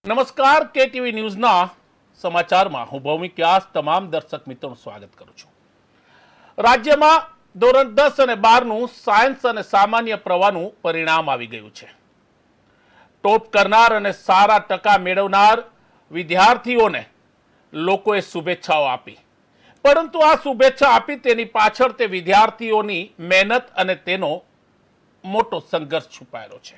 નમસ્કાર કેટીવી ન્યૂઝના સમાચારમાં હું ભૌમિક વ્યાસ તમામ દર્શક મિત્રોનું સ્વાગત કરું છું। રાજ્યમાં ધોરણ 10 અને 12નું સાયન્સ અને સામાન્ય પ્રવાહનું પરિણામ આવી ગયું છે। ટોપ કરનાર અને સારા ટકા મેળવનાર વિદ્યાર્થીઓને લોકોએ શુભેચ્છાઓ આપી, પરંતુ આ શુભેચ્છા આપી તેની પાછળ તે વિદ્યાર્થીઓની મહેનત અને તેનો મોટો સંઘર્ષ છુપાયેલો છે।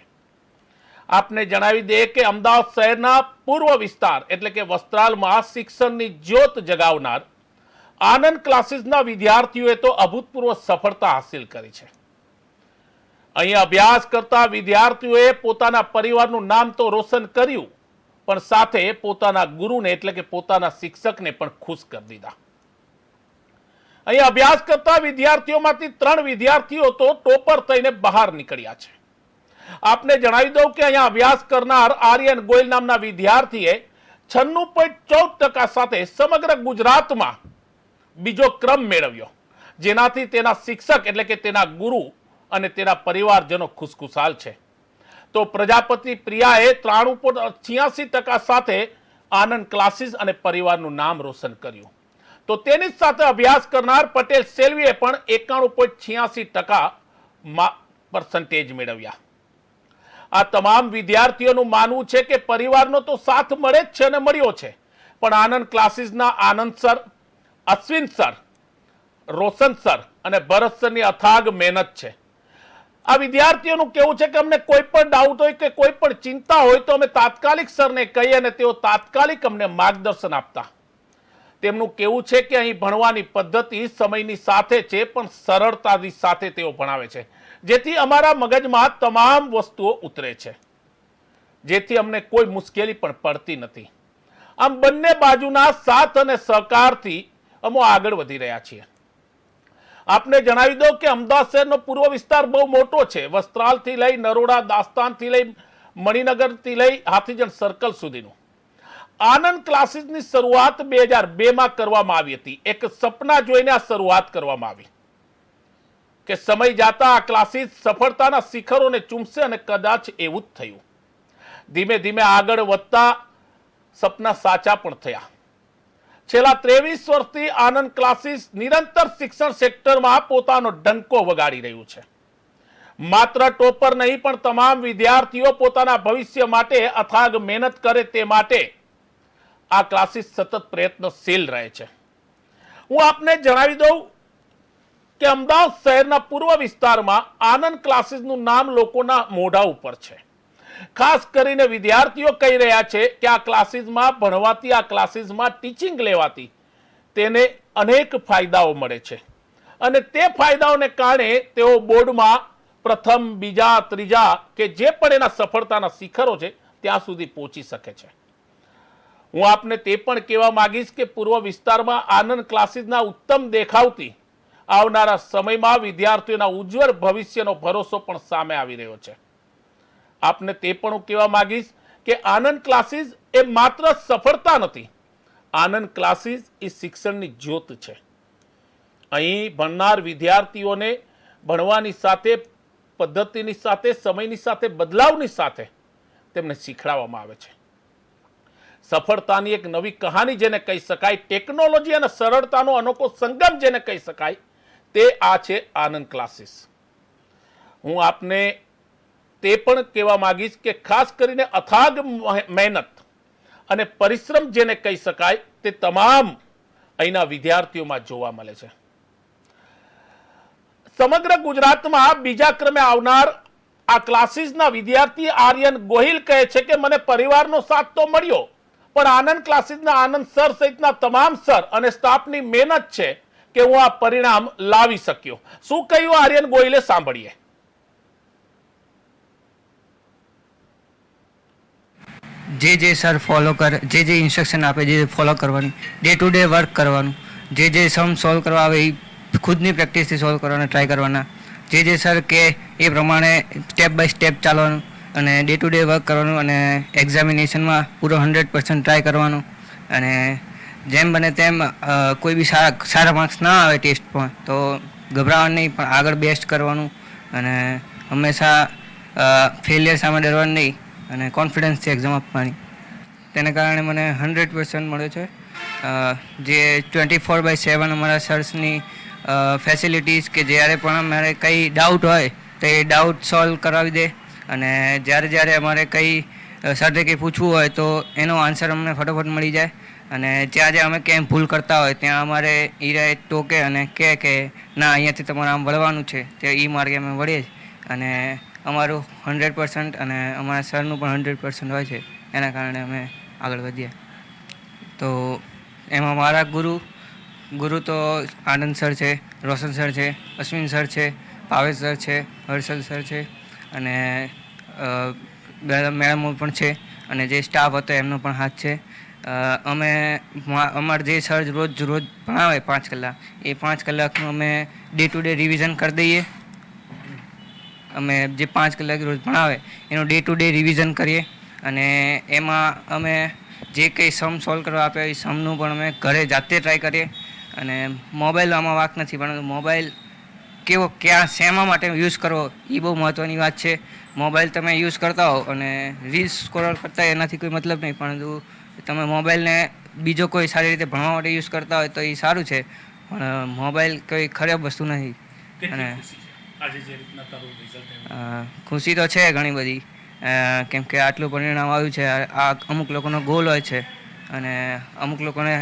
આપને જણાવી દઈએ કે અમદાવાદ શહેરના પૂર્વ વિસ્તાર એટલે કે વસ્ત્રાલમાં શિક્ષણની જ્યોત જગાવનાર આનંદ ક્લાસીસના વિદ્યાર્થીઓએ તો અભૂતપૂર્વ સફળતા હાંસિલ કરી છે। અહીં અભ્યાસ કરતા વિદ્યાર્થીઓએ પોતાના પરિવારનું નામ તો રોશન કર્યું, પણ સાથે પોતાના ગુરુને એટલે કે પોતાના શિક્ષકને પણ ખુશ કરી દીધા। અહીં અભ્યાસ કરતા વિદ્યાર્થીઓમાંથી 3 વિદ્યાર્થીઓ તો ટોપર થઈને બહાર નીકળ્યા છે। આપને જણાવી દઉં કે અહીંયા અભ્યાસ કરનાર આર્યન ગોયલ નામના વિદ્યાર્થીએ 96.14% સાથે સમગ્ર ગુજરાતમાં બીજો ક્રમ મેળવ્યો, જેનાથી તેના શિક્ષક એટલે કે તેના ગુરુ અને તેના પરિવારજનો ખુશખુશાલ છે। તો પ્રજાપતિ પ્રિયાએ 93.86% સાથે આનંદ ક્લાસીસ અને પરિવારનું નામ રોશન કર્યું, તો તેની સાથે અભ્યાસ કરનાર પટેલ સેલ્વીએ પણ 91.86% મેળવ્યા। આ તમામ વિદ્યાર્થીઓનું માનવું છે કે પરિવારનો તો સાથ મળે જ છે અને મળ્યો છે, પણ આનંદ ક્લાસીસના આનંદ સર, અશ્વિન સર, રોશન સર અને ભરત સરની અથાગ મહેનત છે। આ વિદ્યાર્થીઓનું કહેવું છે કે અમને કોઈ પણ ડાઉટ હોય કે કોઈ પણ ચિંતા હોય તો અમે તાત્કાલિક સરને કહીએ અને તેઓ તાત્કાલિક અમને માર્ગદર્શન આપતા। તેમનું કહેવું છે કે અહીં ભણવાની પદ્ધતિ સમયની સાથે છે, પણ સરળતાની સાથે તેઓ ભણાવે છે, જેથી અમારા મગજમાં તમામ વસ્તુઓ ઉતરે છે, જેથી અમને કોઈ મુશ્કેલી પણ પડતી નથી। આમ બંને બાજુના સાથ અને સહકારથી અમે આગળ વધી રહ્યા છીએ। આપને જણાવી દો કે અમદાવાદ શહેરનો પૂર્વ વિસ્તાર બહુ મોટો છે। વસ્ત્રાલથી લઈ નરોડા, દાસ્તાનથી લઈ મણિનગરથી લઈ હાથીજન સર્કલ સુધીનું। આનંદ ક્લાસીસની શરૂઆત 2002માં કરવામાં આવી હતી। એક સપના જોઈને આ શરૂઆત કરવામાં આવી કે સમય જતા આ ક્લાસીસ સફળતાના શિખરોને ચૂમશે, અને કદાચ એવું જ થયું। ધીમે ધીમે આગળ વધતા સપના સાચા પણ થયા। છેલ્લા 23 વર્ષથી આનંદ ક્લાસીસ નિરંતર શિક્ષણ સેક્ટરમાં પોતાનો ડંકો વગાડી રહ્યું છે। માત્ર ટોપર નહીં, પણ તમામ વિદ્યાર્થીઓ પોતાના ભવિષ્ય માટે અથાગ મહેનત કરે તે માટે આ ક્લાસીસ સતત પ્રયત્નશીલ રહે છે। હું આપને જણાવી દઉં કે અમદાવાદ શહેરના પૂર્વ વિસ્તારમાં આનંદ ક્લાસીસનું નામ લોકોના મોઢા ઉપર છે। ખાસ કરીને વિદ્યાર્થીઓ કહી રહ્યા છે કે આ ક્લાસીસમાં ભણવાથી, આ ક્લાસીસમાં ટીચિંગ લેવાથી તેને અનેક ફાયદાઓ મળે છે, અને તે ફાયદાઓને કારણે તેઓ બોર્ડમાં પ્રથમ, બીજા, ત્રીજા કે જે પણ એના સફળતાના શિખરો છે ત્યાં સુધી પહોંચી શકે છે। હું આપને તે પણ કહેવા માંગીશ કે પૂર્વ વિસ્તારમાં આનંદ ક્લાસીસના ઉત્તમ દેખાવથી આવનારા સમયમાં વિદ્યાર્થીઓના ઉજ્જવળ ભવિષ્યનો ભરોસો પણ સામે આવી રહ્યો છે। આપને તે પણ હું કહેવા માંગીશ કે આનંદ ક્લાસીસ એ માત્ર સફળતા નથી, આનંદ ક્લાસીસ એ શિક્ષણની જ્યોત છે। અહીં ભણનાર વિદ્યાર્થીઓને ભણવાની સાથે, પદ્ધતિની સાથે, સમયની સાથે, બદલાવની સાથે તેમને શીખડાવવામાં આવે છે। સફળતાની એક નવી કહાની જેને કહી શકાય, ટેકનોલોજી અને સરળતાનો અનોખો સંગમ જેને કહી શકાય, તે આ છે આનંદ ક્લાસીસ। હું આપને તે પણ કહેવા માંગીશ કે ખાસ કરીને અથાગ મહેનત અને પરિશ્રમ જેને કહી શકાય તે તમામ અહીંના વિદ્યાર્થીઓમાં જોવા મળે છે। સમગ્ર ગુજરાતમાં બીજા ક્રમે આવનાર આ ક્લાસીસના વિદ્યાર્થી આર્યન ગોહિલ કહે છે કે મને પરિવારનો સાથ તો મળ્યો, પણ આનંદ ક્લાસીસના આનંદ સર સહિતના તમામ સર અને સ્ટાફની મહેનત છે કે હું આ પરિણામ લાવી શક્યો। શું કહ્યું આર્યન ગોહિલે, સાંભળીએ। જે સર ફોલો કરે, જે ઇન્સ્ટ્રક્શન આપે, જે ફોલો કરવાની, ડે ટુ ડે વર્ક કરવાનું, જે સમ સોલ્વ કરવા આવે એ ખુદની પ્રેક્ટિસથી સોલ્વ કરવાના ટ્રાય કરવાના, જે સર કે એ પ્રમાણે સ્ટેપ બાય સ્ટેપ ચાલવાનું, અને ડે ટુ ડે વર્ક કરવાનું, અને એક્ઝામિનેશનમાં પૂરો 100% ટ્રાય કરવાનું, અને જેમ બને તેમ કોઈ બી સારા માર્ક્સ ના આવે ટેસ્ટમાં તો ગભરાવાનું નહીં, પણ આગળ બેસ્ટ કરવાનું, અને હંમેશા ફેલિયર સામે ડરવાનું નહીં, અને કોન્ફિડન્સથી એક્ઝામ આપવાની। તેને કારણે મને 100% મળ્યો છે. જે 24/7 અમારા સર્સની ફેસિલિટીઝ કે જ્યારે પણ અમારે કંઈ ડાઉટ હોય તો એ ડાઉટ સોલ્વ કરાવી દે, અને જ્યારે અમારે કંઈ સરને કંઈ પૂછવું હોય તો એનો આન્સર અમને ફટોફટ મળી જાય. અને જ્યાં અમે ક્યાંય ભૂલ કરતા હોય ત્યાં અમારે ઈરાએ ટોકે અને કહે કે ના, અહીંયાથી તમારે આમ વળવાનું છે, તે એ માર્ગે અમે વળીએ. અને અમારું 100% અને અમારા સરનું પણ 100% હોય છે, એના કારણે અમે આગળ વધ્યા. તો એમાં મારા ગુરુ તો આનંદ સર છે, રોશન સર છે, અશ્વિન સર છે, ભાવેશ સર છે, હર્ષલ સર છે, અને મેડમો પણ છે, અને જે સ્ટાફ હતો એમનો પણ હાથ છે. અમારે જે સર રોજ ભણાવે 5 કલાક, એ 5 કલાકનું અમે ડે ટુ ડે રિવિઝન કરી દઈએ. અમે જે 5 કલાક રોજ ભણાવે એનું ડે ટુ ડે રિવિઝન કરીએ, અને એમાં અમે જે કંઈ સમ સોલ્વ કરવા આપે એ સમનું પણ અમે ઘરે જાતે ટ્રાય કરીએ. અને મોબાઈલ આમાં વાંક નથી, પરંતુ મોબાઈલ ક્યાં શેમાં માટે યુઝ કરવો એ બહુ મહત્ત્વની વાત છે. મોબાઈલ તમે યુઝ કરતા હો અને રીલ્સ સ્ક્રોલ કરતા એનાથી કોઈ મતલબ નહીં, પરંતુ તમે મોબાઈલને બીજો કોઈ સારી રીતે ભણવા માટે યુઝ કરતા હોય તો એ સારું છે, પણ મોબાઈલ કોઈ ખરાબ વસ્તુ નથી. અને ખુશી તો છે ઘણી બધી, કેમ કે આટલું પરિણામ આવ્યું છે. આ અમુક લોકોનો ગોલ હોય છે, અને અમુક લોકોને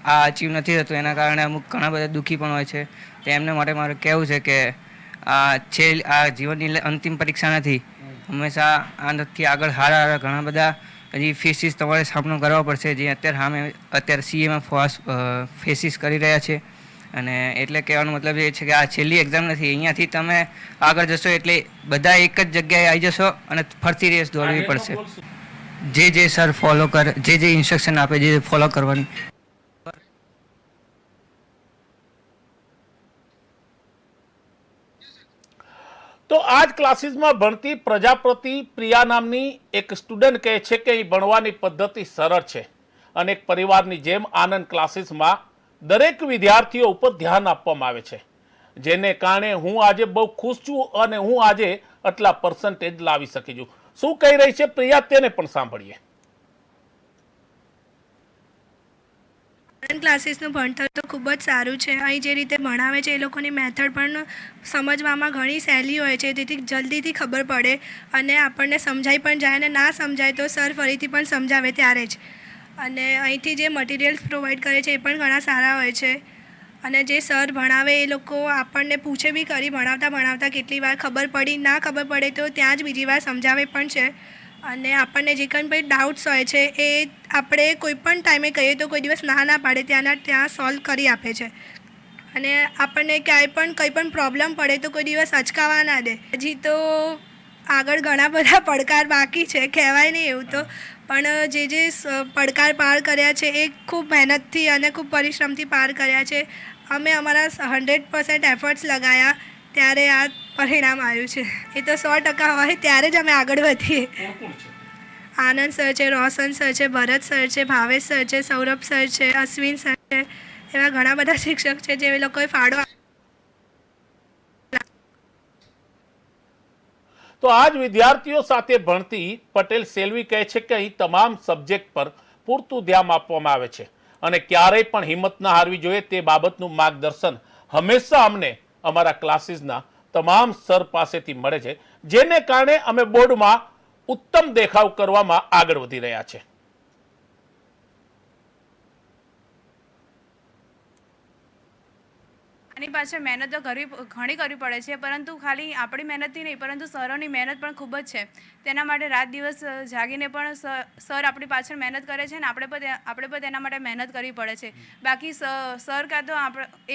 આ અચીવ નથી થતું, એના કારણે અમુક ઘણા બધા દુઃખી પણ હોય છે. તો એમને માટે મારે કહેવું છે કે આ જીવનની અંતિમ પરીક્ષા નથી. હંમેશા આનાથી આગળ હારા ઘણા બધા હજી ફેસીસ તમારે સામનો કરવો પડશે, જે અત્યારે સીએમાં ફેસીસ કરી રહ્યા છે. અને એટલે કહેવાનો મતલબ એ છે કે આ છેલ્લી એક્ઝામ નથી. અહીંયાથી તમે આગળ જશો એટલે બધા એક જ જગ્યાએ આવી જશો અને ફરતી રેસ દોડવી પડશે. જે સર ફોલો કરે, જે ઇન્સ્ટ્રક્શન આપે, જે ફોલો કરવાની. તો આ જ ક્લાસીસમાં ભણતી પ્રજાપતિ પ્રિયા નામની એક સ્ટુડન્ટ કહે છે કે એ ભણવાની પદ્ધતિ સરળ છે, અને એક પરિવારની જેમ આનંદ ક્લાસીસમાં દરેક વિદ્યાર્થીઓ ઉપર ધ્યાન આપવામાં આવે છે, જેને કારણે હું આજે બહુ ખુશ છું અને હું આજે આટલા પર્સન્ટેજ લાવી શકી છું. શું કહી રહી છે પ્રિયા, તેને પણ સાંભળીએ. ઓનલાઈન ક્લાસીસનું ભણતર તો ખૂબ જ સારું છે. અહીં જે રીતે ભણાવે છે એ લોકોની મેથડ પણ સમજવામાં ઘણી સહેલી હોય છે, તેથી જલ્દીથી ખબર પડે અને આપણને સમજાઈ પણ જાય, અને ના સમજાય તો સર ફરીથી પણ સમજાવે ત્યારે જ. અને અહીંથી જે મટીરિયલ્સ પ્રોવાઈડ કરે છે એ પણ ઘણા સારા હોય છે. અને જે સર ભણાવે એ લોકો આપણને પૂછે બી કરી ભણાવતા કેટલી વાર ખબર પડી, ના ખબર પડે તો ત્યાં જ બીજી વાર સમજાવે પણ છે. અને આપણને જે કંઈ પણ ડાઉટ્સ હોય છે એ આપણે કોઈ પણ ટાઈમે કહીએ તો કોઈ દિવસ ના પાડે, ત્યાં સોલ્વ કરી આપે છે. અને આપણને ક્યાંય પણ કંઈ પણ પ્રોબ્લેમ પડે તો કોઈ દિવસ અચકાવા ના દે. હજી તો આગળ ઘણા બધા પડકાર બાકી છે, કહેવાય નહીં એવું તો, પણ જે પડકાર પાર કર્યા છે એ ખૂબ મહેનતથી અને ખૂબ પરિશ્રમથી પાર કર્યા છે. અમે અમારા 100% એફર્ટ્સ લગાવ્યા ત્યારે આ પરિણામ આવ્યું છે. એ તો 100% હોય ત્યારે જ અમે આગળ વધીએ. આનંદ સર છે, રોશન સર છે, ભરત સર છે, ભાવેશ સર છે, સૌરભ સર છે, અશ્વિન સર છે, એવા ઘણા બધા શિક્ષક છે જે લોકોએ ફાળો. તો આ જ વિદ્યાર્થીઓ સાથે ભણતી પટેલ સેલ્વી કહે છે કે અહીં તમામ સબ્જેક્ટ પર પૂરતું ધ્યાન આપવામાં આવે છે, અને ક્યારેય પણ હિંમત ના હારવી જોઈએ તે બાબતનું માર્ગદર્શન હંમેશા અમને અમારા ક્લાસીસના તમામ સર પાસેથી મળે છે, જેને કારણે અમે બોર્ડમાં ઉત્તમ દેખાવ કરવામાં આગળ વધી રહ્યા છે. આની પાછળ મહેનત તો ઘણી કરવી પડે છે, પરંતુ ખાલી આપણી મહેનતથી નહીં, પરંતુ સરોની મહેનત પણ ખૂબ જ છે. તેના માટે રાત દિવસ જાગીને પણ સર આપણી પાછળ મહેનત કરે છે, અને આપણે પણ તેના માટે મહેનત કરવી પડે છે. બાકી સર કાં તો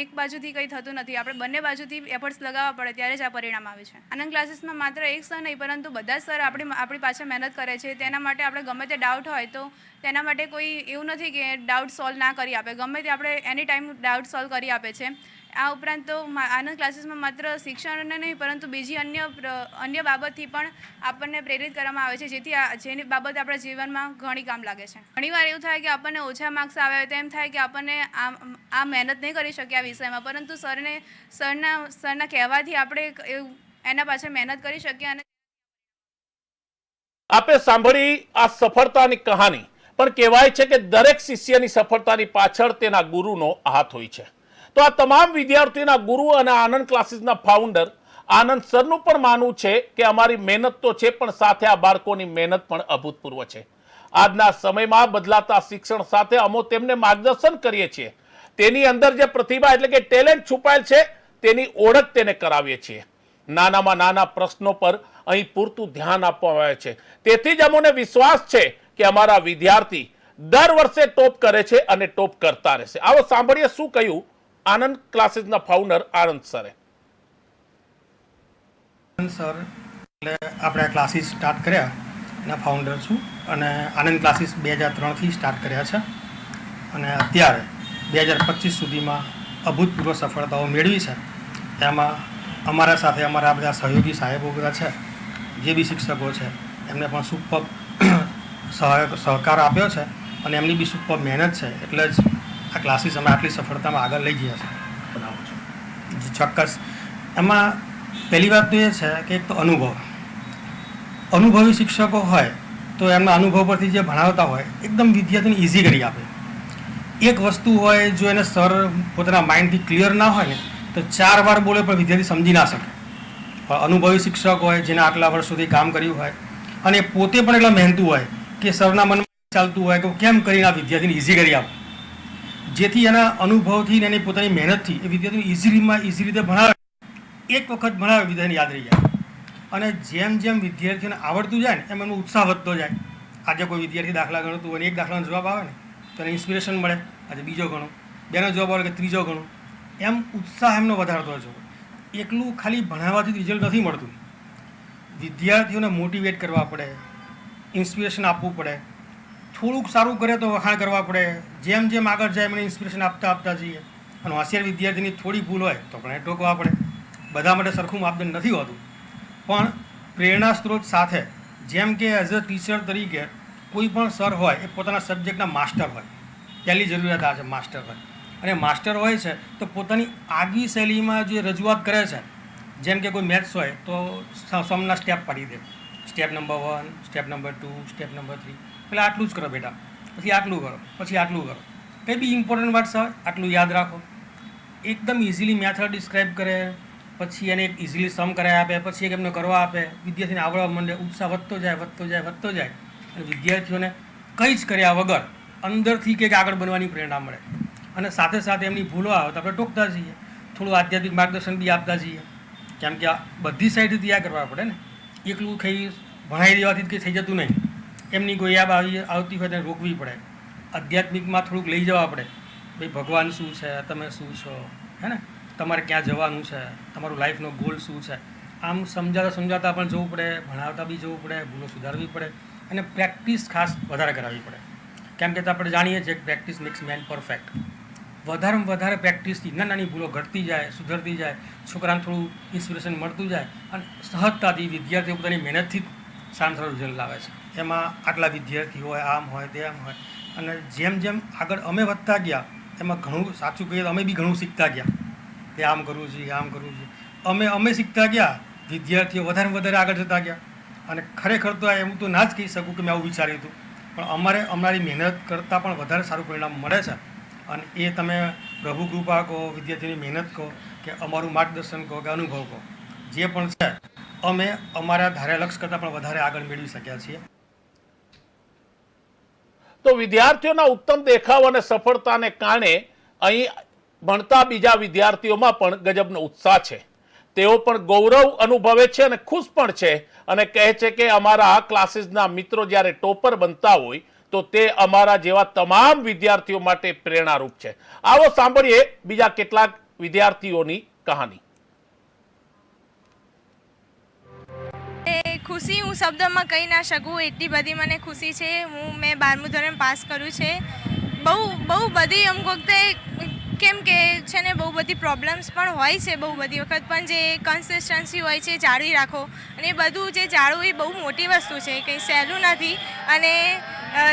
એક બાજુથી કંઈ થતું નથી, આપણે બંને બાજુથી એફર્ટ્સ લગાવવા પડે ત્યારે જ આ પરિણામ આવે છે. આનંદ ક્લાસીસમાં માત્ર એક સર નહીં, પરંતુ બધા સર આપણી પાછળ મહેનત કરે છે. તેના માટે આપણે ગમે તે ડાઉટ હોય તો તેના માટે કોઈ એવું નથી કે ડાઉટ સોલ્વ ના કરી આપે, ગમે તે આપણે એની ટાઈમ ડાઉટ સોલ્વ કરી આપે છે. આ ઉપરાંત તો આનંદ ક્લાસીસમાં માત્ર શિક્ષણને નહીં, પરંતુ બીજી અન્ય બાબતથી પણ આપણને પ્રેરિત કરવામાં આવે છે, જેની બાબત આપણા જીવનમાં ઘણી કામ લાગે છે. ઘણીવાર એવું થાય કે આપણને ઓછા માર્ક્સ આવે તો એમ થાય કે આપણને આ મહેનત નહીં કરી શકીએ આ વિષયમાં, પરંતુ સરના કહેવાથી આપણે એના પાછળ મહેનત કરી શકીએ. અને આપે સાંભળી આ સફળતાની કહાની પણ કહેવાય છે કે દરેક શિષ્યની સફળતાની પાછળ તેના ગુરુનો હાથ હોય છે. તો આ તમામ વિદ્યાર્થીઓના ગુરુ અને આનંદ ક્લાસીસના ફાઉન્ડર આનંદ સરનું પણ માનવું છે કે અમારી મહેનત તો છે, પણ સાથે આ બાળકોની મહેનત પણ અભૂતપૂર્વ છે. આજના સમયમાં બદલાતા શિક્ષણ સાથે અમે તેમને માર્ગદર્શન કરીએ છીએ. તેની અંદર જે પ્રતિભા એટલે કે ટેલેન્ટ છુપાયેલ છે તેની ઓળખ તેને કરાવીએ છીએ. નાનામાં નાના પ્રશ્નો પર અહીં પૂરતું ધ્યાન આપવામાં આવે છે. તેથી જ અમને વિશ્વાસ છે કે અમારા વિદ્યાર્થી દર વર્ષે ટોપ કરે છે અને ટોપ કરતા રહેશે. આવો સાંભળીએ શું કહ્યું આનંદ ક્લાસીસના ફાઉન્ડર આનંદ સરે. સર એટલે આપણે આ ક્લાસીસ સ્ટાર્ટ કર્યા એના ફાઉન્ડર છું અને આનંદ ક્લાસીસ 2003થી સ્ટાર્ટ કર્યા છે અને અત્યારે 2025 સુધીમાં અભૂતપૂર્વ સફળતાઓ મેળવી છે. તેમાં અમારા સાથે અમારા બધા સહયોગી સાહેબો બધા છે, જે બી શિક્ષકો છે એમને પણ સુપર સહકાર આપ્યો છે અને એમની બી સુપર મહેનત છે. એટલે જ આ ક્લાસીસ અમે આટલી સફળતામાં આગળ લઈ ગયા છે. બનાવો છો ચોક્કસ. એમાં પહેલી વાત તો એ છે કે એક તો અનુભવી શિક્ષકો હોય તો એમના અનુભવ પરથી જે ભણાવતા હોય એકદમ વિદ્યાર્થીને ઇઝી કરી આપે. એક વસ્તુ હોય જો એને સર પોતાના માઇન્ડથી ક્લિયર ના હોય ને તો 4 વાર બોલે પણ વિદ્યાર્થી સમજી ના શકે. અનુભવી શિક્ષક હોય જેને આટલા વર્ષોથી કામ કર્યું હોય અને પોતે પણ એટલા મહેનતુ હોય કે સરના મનમાં ચાલતું હોય કે કેમ કરીને આ વિદ્યાર્થીને ઇઝી કરી આપે, જેથી એના અનુભવથી એની પોતાની મહેનતથી એ વિદ્યાર્થીને ઇઝી રીતે ભણાવે. એક વખત ભણાવે વિદ્યાર્થીને યાદ રહી જાય અને જેમ જેમ વિદ્યાર્થીઓને આવડતું જાય ને એમ એમનો ઉત્સાહ વધતો જાય. આજે કોઈ વિદ્યાર્થી દાખલા ગણતું હોય ને એક દાખલાનો જવાબ આવે ને તો એને ઇન્સ્પિરેશન મળે, આજે બીજો ગણો, બેનો જવાબ આવે કે ત્રીજો ગણો, એમ ઉત્સાહ એમનો વધારતો જવો. એકલું ખાલી ભણાવવાથી રિઝલ્ટ નથી મળતું. વિદ્યાર્થીઓને મોટિવેટ કરવા પડે, ઇન્સ્પિરેશન આપવું પડે. થોડુંક સારું કરે તો વખાણ કરવા પડે. જેમ જેમ આગળ જાય એમને ઇન્સ્પિરેશન આપતા જઈએ. અને હોશિયાર વિદ્યાર્થીની થોડી ભૂલ હોય તો પણ એ ટોકવા પડે. બધા માટે સરખું માપદંડ નથી હોતું, પણ પ્રેરણા સ્ત્રોત સાથે જેમ કે એઝ અ ટીચર તરીકે કોઈ પણ સર હોય એ પોતાના સબ્જેક્ટના માસ્ટર હોય. પહેલી જરૂરિયાત આ છે, માસ્ટર હોય. અને માસ્ટર હોય છે તો પોતાની આગવી શૈલીમાં જે રજૂઆત કરે છે, જેમ કે કોઈ મેથ્સ હોય તો સમના સ્ટેપ પાડી દે. Step number 1, step number 2, step number 3. પહેલાં આટલું જ કરો બેટા, પછી આટલું કરો, પછી આટલું કરો. કંઈ બી ઇમ્પોર્ટન્ટ વર્ડ્સ હોય આટલું યાદ રાખો. એકદમ ઇઝીલી મેથડ ડિસ્ક્રાઇબ કરે, પછી એને એક ઇઝીલી સમ કરાવી આપે, પછી એક એમને કરવા આપે. વિદ્યાર્થીને આવડવા માંડે, ઉત્સાહ વધતો જાય અને વિદ્યાર્થીઓને કંઈ જ કર્યા વગર અંદરથી કંઈક આગળ બનવાની પ્રેરણા મળે. અને સાથે સાથે એમની ભૂલો આવે તો આપણે ટોકતા જઈએ, થોડું આધ્યાત્મિક માર્ગદર્શન બી આપતા જઈએ. કેમ કે આ બધી સાઈડથી આ કરવા પડે ને. એકલું કંઈ ભણાવી દેવાથી કંઈ થઈ જતું નહીં. એમની કોઈ યાદ આવતી હોય તેને રોકવી પડે. આધ્યાત્મિકમાં થોડુંક લઈ જવા પડે. ભાઈ ભગવાન શું છે, તમે શું છો, હે ને, તમારે ક્યાં જવાનું છે, તમારું લાઈફનો ગોલ શું છે. આમ સમજાતા પણ જવું પડે, ભણાવતા બી જવું પડે, ભૂલો સુધારવી પડે અને પ્રેક્ટિસ ખાસ વધારે કરાવવી પડે. કેમ કે આપણે જાણીએ છીએ કે પ્રેક્ટિસ મેક્સ મેન પરફેક્ટ. વધારેમાં વધારે પ્રેક્ટિસથી નાની ભૂલો ઘટતી જાય, સુધરતી જાય, છોકરાને થોડું ઇન્સ્પિરેશન મળતું જાય અને સહજતાથી વિદ્યાર્થીઓ પોતાની મહેનતથી સારું સારું રિઝલ્ટ લાવે છે. એમાં આટલા વિદ્યાર્થી હોય, આમ હોય, તેમ હોય. અને જેમ જેમ આગળ અમે વધતા ગયા એમાં ઘણું, સાચું કહીએ તો અમે બી ઘણું શીખતા ગયા કે આમ કરવું જોઈએ, આમ કરવું જોઈએ. અમે શીખતા ગયા, વિદ્યાર્થીઓ વધારે આગળ જતા ગયા. અને ખરેખર તો એવું તો ના જ કહી શકું કે મેં આવું વિચાર્યું હતું, પણ અમારી મહેનત કરતાં પણ વધારે સારું પરિણામ મળે છે. અને એ તમે પ્રભુ કૃપા કહો, વિદ્યાર્થીની મહેનત કહો કે અમારું માર્ગદર્શન કહો કે અનુભવ કહો, જે પણ છે અમે અમારા ધાર્યા લક્ષ્ય કરતાં પણ વધારે આગળ મેળવી શક્યા છીએ. તો વિદ્યાર્થીઓના ઉત્તમ દેખાવ અને સફળતાને કારણે અહીં ભણતા બીજા વિદ્યાર્થીઓમાં પણ ગજબનો ઉત્સાહ છે. તેઓ પણ ગૌરવ અનુભવે છે અને ખુશ પણ છે અને કહે છે કે અમારા આ ક્લાસીસના મિત્રો જ્યારે ટોપર બનતા હોય તો તે અમારા જેવા તમામ વિદ્યાર્થીઓ માટે પ્રેરણારૂપ છે. આવો સાંભળીએ બીજા કેટલાક વિદ્યાર્થીઓની કહાની. ખુશી હું શબ્દમાં કહી ના શકું, એટલી બધી મને ખુશી છે. મેં 12મું ધોરણ પાસ કર્યું છે. બહુ બધી અમુક વખતે કેમ કે છે ને બહુ બધી પ્રોબ્લેમ્સ પણ હોય છે બહુ બધી વખત, પણ જે કન્સિસ્ટન્સી હોય છે જાળવી રાખો અને એ બધું જે જાળવું એ બહુ મોટી વસ્તુ છે, કંઈ સહેલું નથી. અને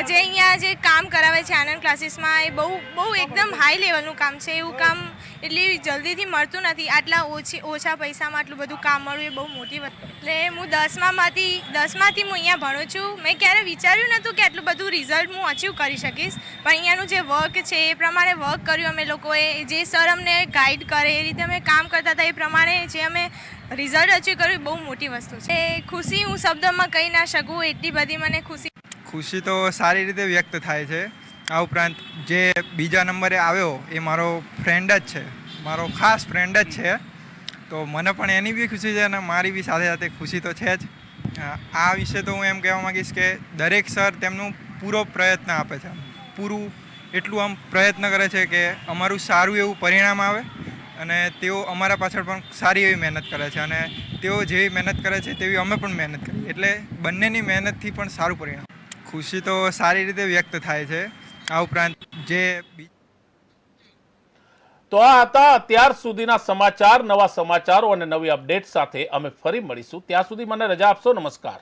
જે અહીંયા જે કામ કરાવે છે આનંદ ક્લાસીસમાં એ બહુ એકદમ હાઈ લેવલનું કામ છે. એવું કામ એટલી જલ્દીથી મળતું નથી. આટલા ઓછા પૈસામાં આટલું બધું કામ મળવું એ બહુ મોટી વાત. એટલે હું દસમાથી હું અહીંયા ભણું છું. મેં ક્યારે વિચાર્યું નહોતું કે આટલું બધું રિઝલ્ટ હું અચીવ કરી શકીશ, પણ અહીંયાનું જે વર્ક છે એ પ્રમાણે વર્ક કર્યું અમે લોકોએ. જે સર અમને ગાઈડ કરે એ રીતે અમે કામ કરતા હતા, એ પ્રમાણે જે અમે રિઝલ્ટ અચીવ કર્યું એ બહુ મોટી વસ્તુ છે. એ ખુશી હું શબ્દમાં કહી ના શકું, એટલી બધી મને ખુશી તો સારી રીતે વ્યક્ત થાય છે. આ ઉપરાંત જે બીજા નંબરે આવ્યો એ મારો ફ્રેન્ડ જ છે, મારો ખાસ ફ્રેન્ડ જ છે, તો મને પણ એની બી ખુશી છે અને મારી બી સાથે સાથે ખુશી તો છે જ. આ વિશે તો હું એમ કહેવા માગીશ કે દરેક સર તેમનું પૂરો પ્રયત્ન આપે છે, પૂરું એટલું આમ પ્રયત્ન કરે છે કે અમારું સારું એવું પરિણામ આવે, અને તેઓ અમારા પાછળ પણ સારી એવી મહેનત કરે છે, અને તેઓ જેવી મહેનત કરે છે તેવી અમે પણ મહેનત કરીએ, એટલે બંનેની મહેનતથી પણ સારું પરિણામ. ખુશી તો સારી રીતે વ્યક્ત થાય છે. આ ઉપરાંત જે તો આ હતા અત્યાર સુધીના સમાચાર. નવા સમાચારો અને નવી અપડેટ સાથે અમે ફરી મળીશું. ત્યાં સુધી મને રજા આપશો. નમસ્કાર.